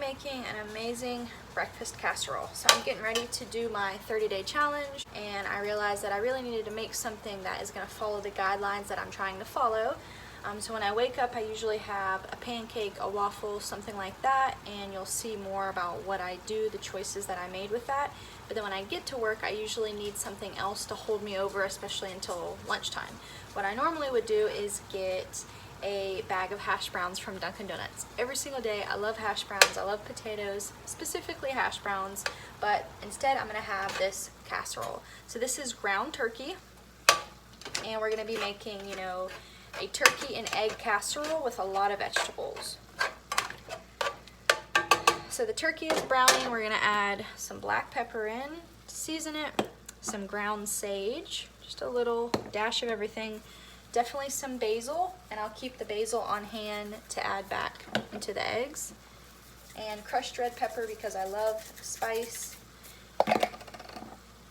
making an amazing breakfast casserole. So I'm getting ready to do my 30-day challenge, and I realized that I really needed to make something that is going to follow the guidelines that I'm trying to follow. So when I wake up, I usually have a pancake, a waffle, something like that, and you'll see more about what I do, the choices that I made with that. But then when I get to work, I usually need something else to hold me over, especially until lunchtime. What I normally would do is get a bag of hash browns from Dunkin' Donuts. Every single day, I love hash browns, I love potatoes, specifically hash browns, but instead I'm gonna have this casserole. So this is ground turkey, and we're gonna be making, a turkey and egg casserole with a lot of vegetables. So the turkey is browning. We're gonna add some black pepper in to season it, some ground sage, just a little dash of everything, definitely some basil, and I'll keep the basil on hand to add back into the eggs, and crushed red pepper because I love spice,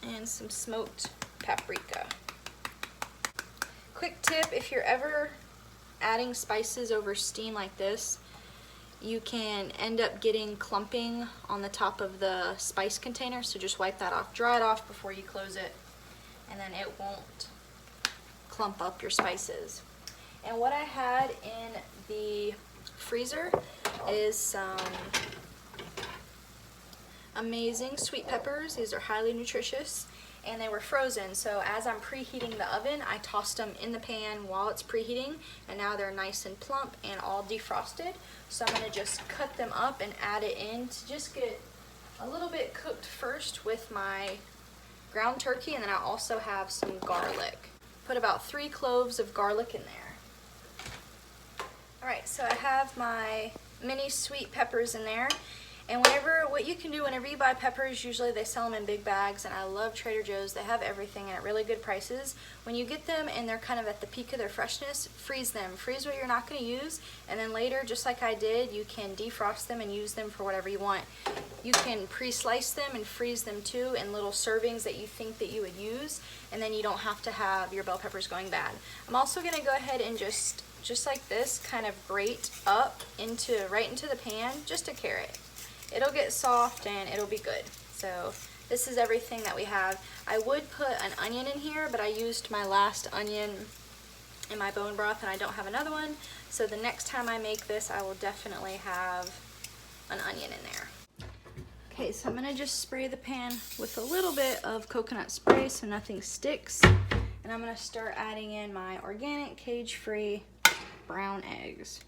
and some smoked paprika. Quick tip, if you're ever adding spices over steam like this, you can end up getting clumping on the top of the spice container, so just wipe that off, dry it off before you close it, and then it won't clump up your spices. And what I had in the freezer is some amazing sweet peppers. These are highly nutritious, and they were frozen, so as I'm preheating the oven, I tossed them in the pan while it's preheating, and now they're nice and plump and all defrosted. So I'm gonna just cut them up and add it in to just get a little bit cooked first with my ground turkey, and then I also have some garlic. Put about 3 cloves of garlic in there. Alright, so I have my mini sweet peppers in there. And what you can do whenever you buy peppers, usually they sell them in big bags, and I love Trader Joe's. They have everything at really good prices. When you get them and they're kind of at the peak of their freshness, freeze them. Freeze what you're not going to use, and then later, just like I did, you can defrost them and use them for whatever you want. You can pre-slice them and freeze them too in little servings that you think that you would use, and then you don't have to have your bell peppers going bad. I'm also going to go ahead and just like this, kind of grate up right into the pan, just a carrot. It'll get soft and it'll be good. So this is everything that we have. I would put an onion in here, but I used my last onion in my bone broth and I don't have another one. So the next time I make this, I will definitely have an onion in there. Okay, so I'm gonna just spray the pan with a little bit of coconut spray so nothing sticks. And I'm gonna start adding in my organic, cage-free brown eggs.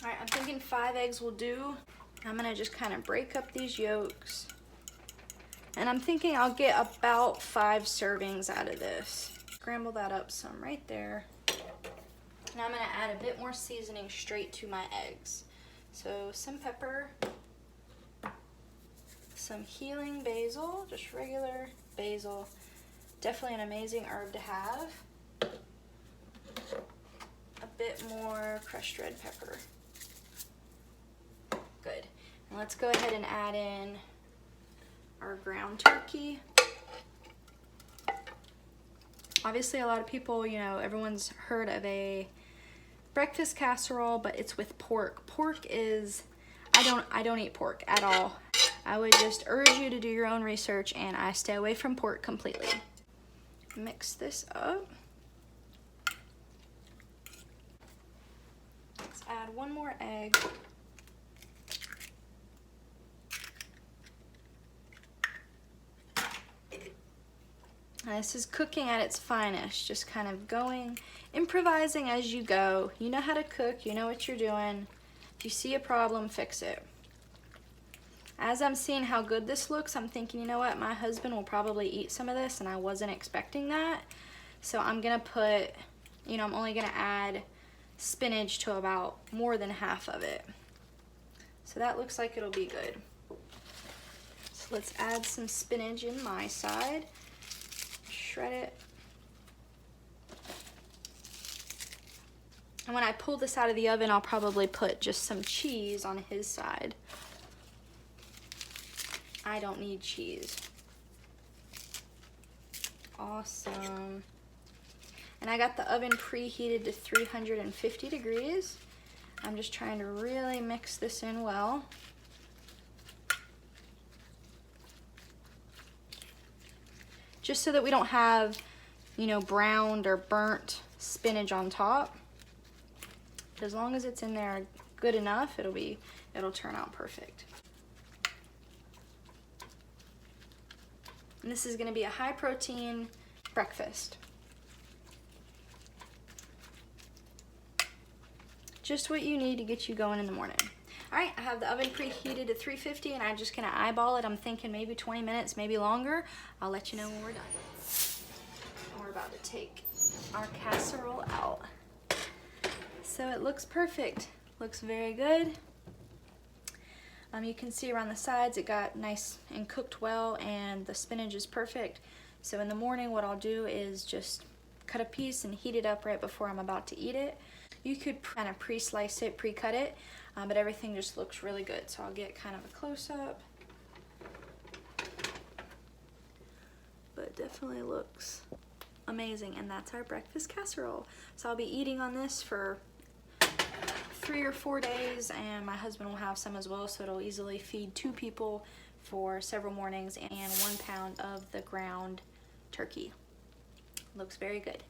Alright, I'm thinking 5 eggs will do. I'm gonna just kind of break up these yolks. And I'm thinking I'll get about 5 servings out of this. Scramble that up some right there. And I'm gonna add a bit more seasoning straight to my eggs. So some pepper, some healing basil, just regular basil. Definitely an amazing herb to have. A bit more crushed red pepper. Good. And let's go ahead and add in our ground turkey. Obviously a lot of people, everyone's heard of a breakfast casserole, but it's with pork. Pork is, I don't eat pork at all. I would just urge you to do your own research, and I stay away from pork completely. Mix this up. Let's add 1 more egg. Now this is cooking at its finest, just kind of improvising as you go. You know how to cook, you know what you're doing. If you see a problem, fix it. As I'm seeing how good this looks, I'm thinking, you know what, my husband will probably eat some of this, and I wasn't expecting that. So I'm gonna put, I'm only gonna add spinach to about more than half of it. So that looks like it'll be good. So let's add some spinach in my side. Shred it. And when I pull this out of the oven, I'll probably put just some cheese on his side. I don't need cheese. Awesome. And I got the oven preheated to 350 degrees. I'm just trying to really mix this in well. Just so that we don't have, you know, browned or burnt spinach on top. As long as it's in there good enough, it'll turn out perfect. And this is going to be a high protein breakfast. Just what you need to get you going in the morning. All right, I have the oven preheated to 350 and I'm just gonna eyeball it. I'm thinking maybe 20 minutes, maybe longer. I'll let you know when we're done. We're about to take our casserole out. So it looks perfect, looks very good. You can see around the sides it got nice and cooked well, and the spinach is perfect. So in the morning what I'll do is just cut a piece and heat it up right before I'm about to eat it. You could kind of pre-slice it, pre-cut it, but everything just looks really good. So I'll get kind of a close-up. But it definitely looks amazing, and that's our breakfast casserole. So I'll be eating on this for 3 or 4 days, and my husband will have some as well, so it'll easily feed 2 people for several mornings, and 1 pound of the ground turkey. Looks very good.